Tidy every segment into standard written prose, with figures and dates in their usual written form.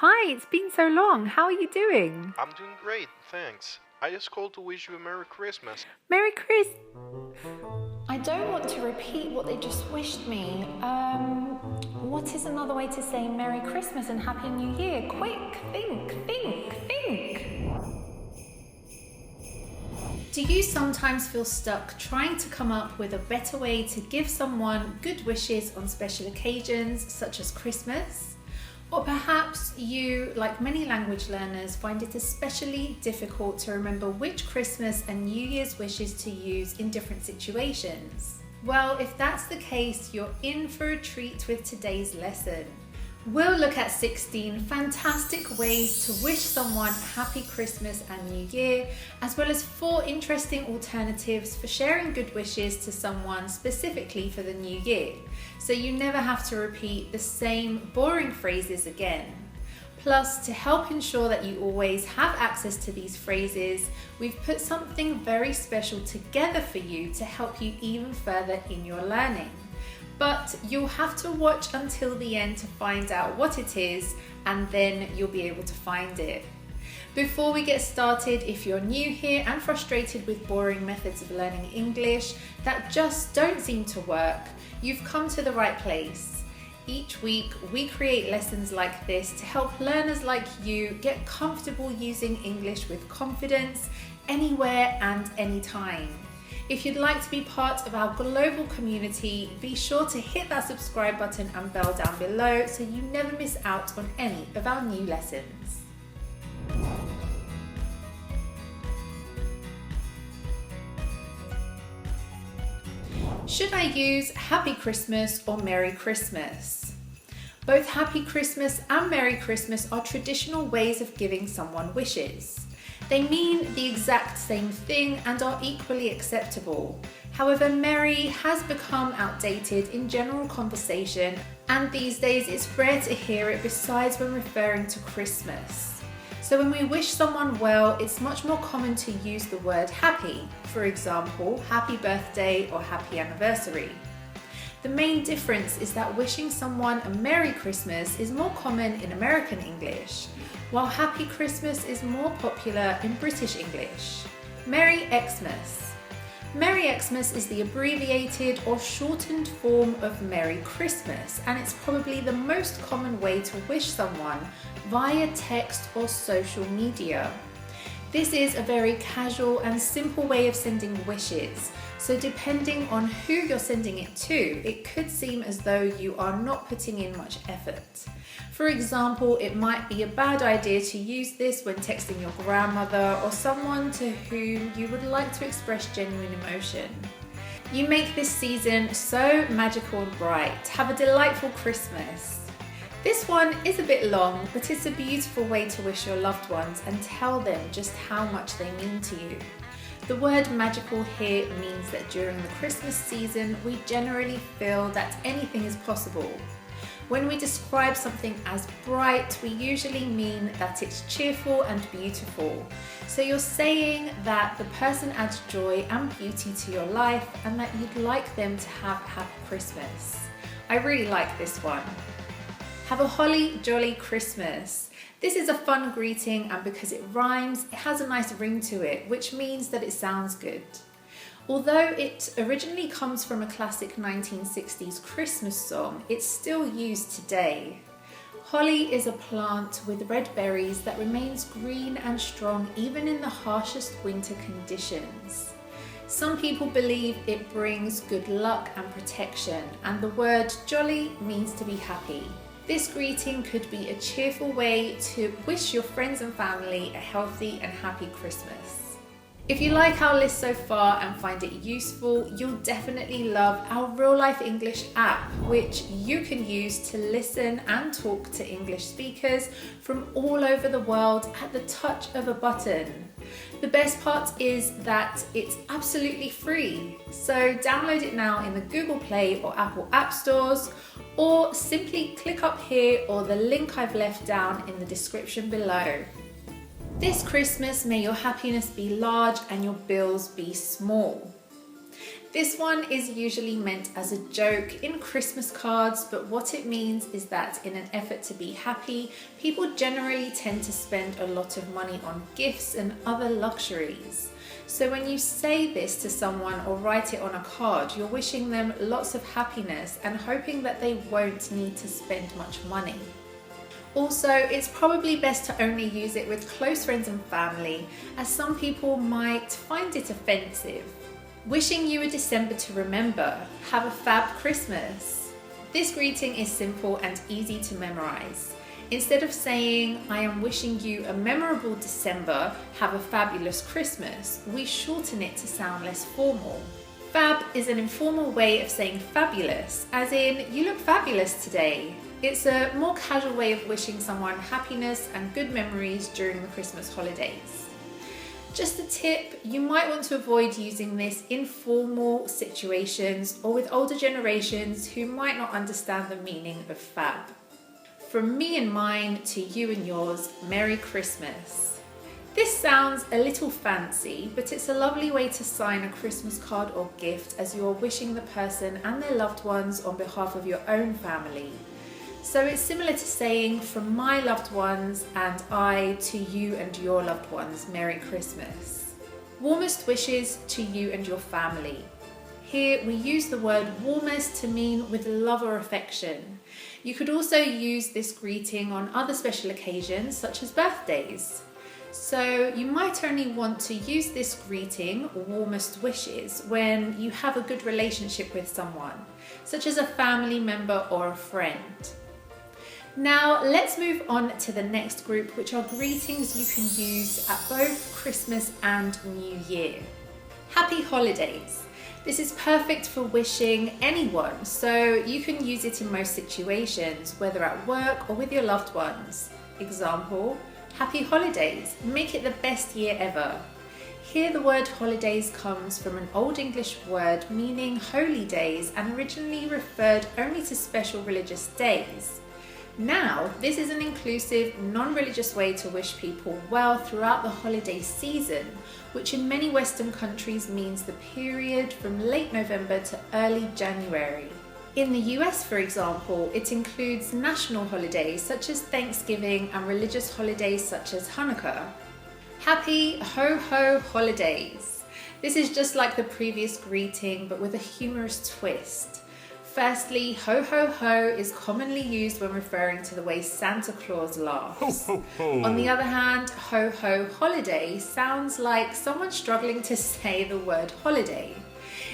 Hi, it's been so long. How are you doing? I'm doing great, thanks. I just called to wish you a Merry Christmas. Merry Chris. I don't want to repeat what they just wished me. What is another way to say Merry Christmas and Happy New Year? Quick, think. Do you sometimes feel stuck trying to come up with a better way to give someone good wishes on special occasions such as Christmas? Or perhaps you, like many language learners, find it especially difficult to remember which Christmas and New Year's wishes to use in different situations. Well, if that's the case, you're in for a treat with today's lesson. We'll look at 16 fantastic ways to wish someone happy Christmas and New Year, as well as 4 interesting alternatives for sharing good wishes to someone specifically for the new year, so you never have to repeat the same boring phrases again. Plus, to help ensure that you always have access to these phrases, we've put something very special together for you to help you even further in your learning. But you'll have to watch until the end to find out what it is, and then you'll be able to find it. Before we get started, if you're new here and frustrated with boring methods of learning English that just don't seem to work, you've come to the right place. Each week, we create lessons like this to help learners like you get comfortable using English with confidence, anywhere and anytime. If you'd like to be part of our global community, be sure to hit that subscribe button and bell down below so you never miss out on any of our new lessons. Should I use Happy Christmas or Merry Christmas? Both Happy Christmas and Merry Christmas are traditional ways of giving someone wishes. They mean the exact same thing and are equally acceptable. However, Merry has become outdated in general conversation, and these days it's rare to hear it besides when referring to Christmas. So when we wish someone well, it's much more common to use the word happy. For example, happy birthday or happy anniversary. The main difference is that wishing someone a Merry Christmas is more common in American English, while Happy Christmas is more popular in British English. Merry Xmas. Merry Xmas is the abbreviated or shortened form of Merry Christmas, and it's probably the most common way to wish someone via text or social media. This is a very casual and simple way of sending wishes, so depending on who you're sending it to, it could seem as though you are not putting in much effort. For example, it might be a bad idea to use this when texting your grandmother or someone to whom you would like to express genuine emotion. You make this season so magical and bright. Have a delightful Christmas. This one is a bit long, but it's a beautiful way to wish your loved ones and tell them just how much they mean to you. The word magical here means that during the Christmas season, we generally feel that anything is possible. When we describe something as bright, we usually mean that it's cheerful and beautiful. So you're saying that the person adds joy and beauty to your life and that you'd like them to have a happy Christmas. I really like this one. Have a holly jolly Christmas. This is a fun greeting, and because it rhymes, it has a nice ring to it, which means that it sounds good. Although it originally comes from a classic 1960s Christmas song, it's still used today. Holly is a plant with red berries that remains green and strong even in the harshest winter conditions. Some people believe it brings good luck and protection, and the word jolly means to be happy. This greeting could be a cheerful way to wish your friends and family a healthy and happy Christmas. If you like our list so far and find it useful, you'll definitely love our RealLife English app, which you can use to listen and talk to English speakers from all over the world at the touch of a button. The best part is that it's absolutely free, so download it now in the Google Play or Apple App Stores, or simply click up here or the link I've left down in the description below. This Christmas, may your happiness be large and your bills be small. This one is usually meant as a joke in Christmas cards, but what it means is that in an effort to be happy, people generally tend to spend a lot of money on gifts and other luxuries. So when you say this to someone or write it on a card, you're wishing them lots of happiness and hoping that they won't need to spend much money. Also, it's probably best to only use it with close friends and family, as some people might find it offensive. Wishing you a December to remember. Have a fab Christmas. This greeting is simple and easy to memorize. Instead of saying, I am wishing you a memorable December, have a fabulous Christmas, we shorten it to sound less formal. Fab is an informal way of saying fabulous, as in, you look fabulous today. It's a more casual way of wishing someone happiness and good memories during the Christmas holidays. Just a tip, you might want to avoid using this in formal situations or with older generations who might not understand the meaning of fab. From me and mine to you and yours, Merry Christmas. This sounds a little fancy, but it's a lovely way to sign a Christmas card or gift as you are wishing the person and their loved ones on behalf of your own family. So it's similar to saying, from my loved ones and I to you and your loved ones, Merry Christmas. Warmest wishes to you and your family. Here we use the word warmest to mean with love or affection. You could also use this greeting on other special occasions such as birthdays. So you might only want to use this greeting, warmest wishes, when you have a good relationship with someone, such as a family member or a friend. Now let's move on to the next group, which are greetings you can use at both Christmas and New Year. Happy holidays. This is perfect for wishing anyone, so you can use it in most situations, whether at work or with your loved ones. Example, happy holidays, make it the best year ever. Here the word holidays comes from an Old English word meaning holy days and originally referred only to special religious days. Now, this is an inclusive, non-religious way to wish people well throughout the holiday season, which in many Western countries means the period from late November to early January. In the US, for example, it includes national holidays such as Thanksgiving and religious holidays such as Hanukkah. Happy ho-ho holidays. This is just like the previous greeting, but with a humorous twist. Firstly, ho ho ho is commonly used when referring to the way Santa Claus laughs. Ho, ho, ho. On the other hand, ho ho holiday sounds like someone struggling to say the word holiday.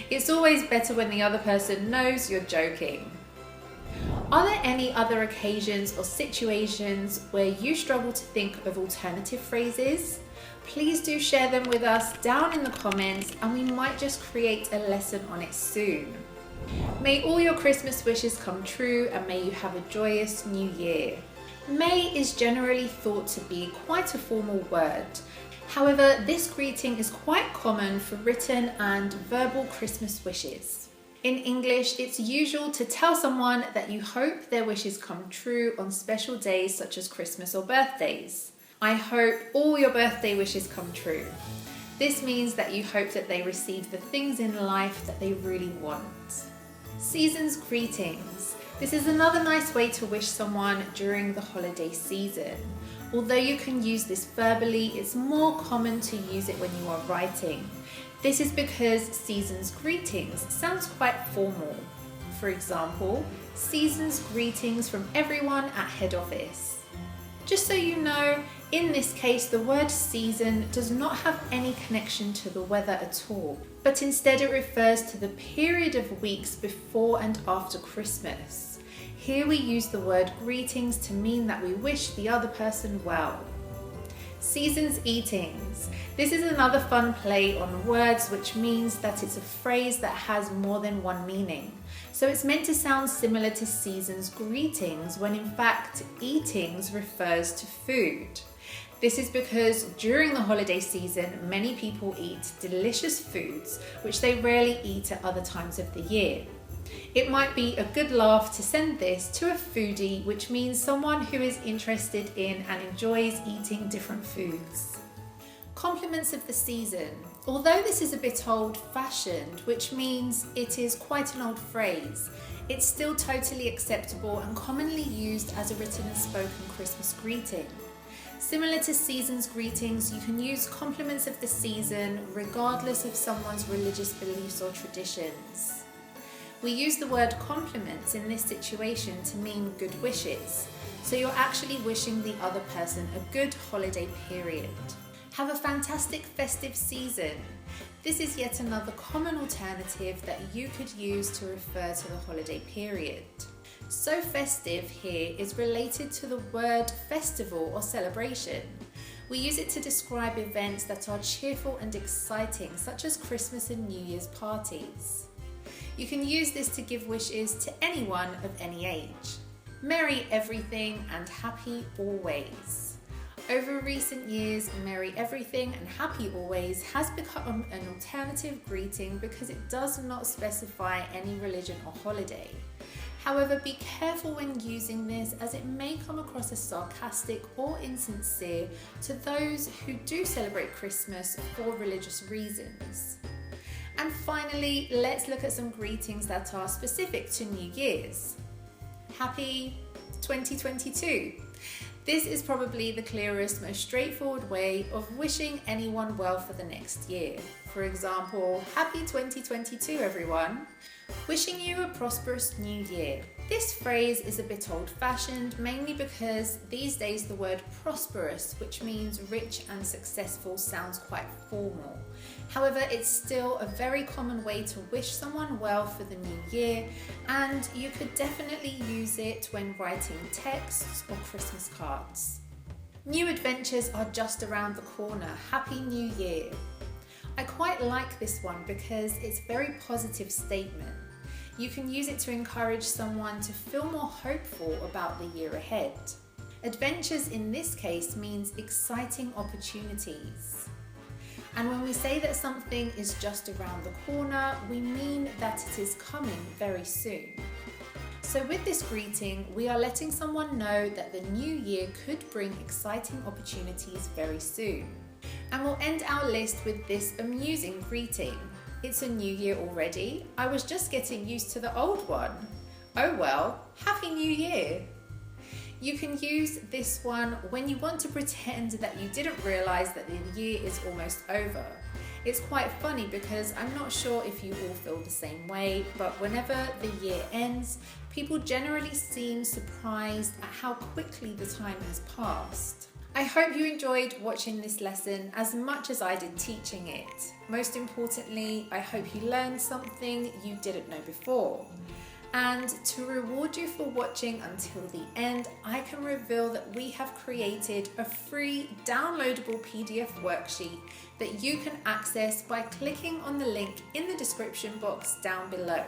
It's always better when the other person knows you're joking. Are there any other occasions or situations where you struggle to think of alternative phrases? Please do share them with us down in the comments and we might just create a lesson on it soon. May all your Christmas wishes come true and may you have a joyous new year. May is generally thought to be quite a formal word. However, this greeting is quite common for written and verbal Christmas wishes. In English, it's usual to tell someone that you hope their wishes come true on special days such as Christmas or birthdays. I hope all your birthday wishes come true. This means that you hope that they receive the things in life that they really want. Season's greetings. This is another nice way to wish someone during the holiday season. Although you can use this verbally, it's more common to use it when you are writing. This is because season's greetings sounds quite formal. For example, season's greetings from everyone at head office. Just so you know, in this case, the word season does not have any connection to the weather at all, but instead it refers to the period of weeks before and after Christmas. Here we use the word greetings to mean that we wish the other person well. Season's eatings. This is another fun play on words, which means that it's a phrase that has more than one meaning. So it's meant to sound similar to season's greetings, when in fact eatings refers to food. This is because during the holiday season, many people eat delicious foods, which they rarely eat at other times of the year. It might be a good laugh to send this to a foodie, which means someone who is interested in and enjoys eating different foods. Compliments of the season. Although this is a bit old-fashioned, which means it is quite an old phrase, it's still totally acceptable and commonly used as a written and spoken Christmas greeting. Similar to season's greetings, you can use compliments of the season regardless of someone's religious beliefs or traditions. We use the word compliments in this situation to mean good wishes, so you're actually wishing the other person a good holiday period. Have a fantastic festive season. This is yet another common alternative that you could use to refer to the holiday period. So festive here is related to the word festival or celebration. We use it to describe events that are cheerful and exciting, such as Christmas and New Year's parties. You can use this to give wishes to anyone of any age. Merry everything and happy always. Over recent years, Merry Everything and Happy Always has become an alternative greeting because it does not specify any religion or holiday. However, be careful when using this as it may come across as sarcastic or insincere to those who do celebrate Christmas for religious reasons. And finally, let's look at some greetings that are specific to New Year's. Happy 2022. This is probably the clearest, most straightforward way of wishing anyone well for the next year. For example, Happy 2022 everyone. Wishing you a prosperous new year. This phrase is a bit old-fashioned, mainly because these days the word prosperous, which means rich and successful, sounds quite formal. However, it's still a very common way to wish someone well for the new year, and you could definitely use it when writing texts or Christmas cards. New adventures are just around the corner. Happy New Year. I quite like this one because it's a very positive statement. You can use it to encourage someone to feel more hopeful about the year ahead. Adventures in this case means exciting opportunities. And when we say that something is just around the corner, we mean that it is coming very soon. So with this greeting, we are letting someone know that the new year could bring exciting opportunities very soon. And we'll end our list with this amusing greeting. It's a new year already. I was just getting used to the old one. Oh well, Happy New Year. You can use this one when you want to pretend that you didn't realise that the year is almost over. It's quite funny because I'm not sure if you all feel the same way, but whenever the year ends, people generally seem surprised at how quickly the time has passed. I hope you enjoyed watching this lesson as much as I did teaching it. Most importantly, I hope you learned something you didn't know before. And to reward you for watching until the end, I can reveal that we have created a free downloadable PDF worksheet that you can access by clicking on the link in the description box down below.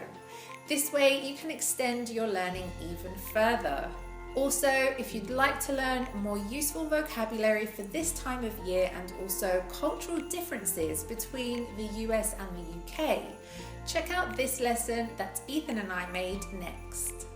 This way you can extend your learning even further. Also, if you'd like to learn more useful vocabulary for this time of year and also cultural differences between the US and the UK, check out this lesson that Ethan and I made next.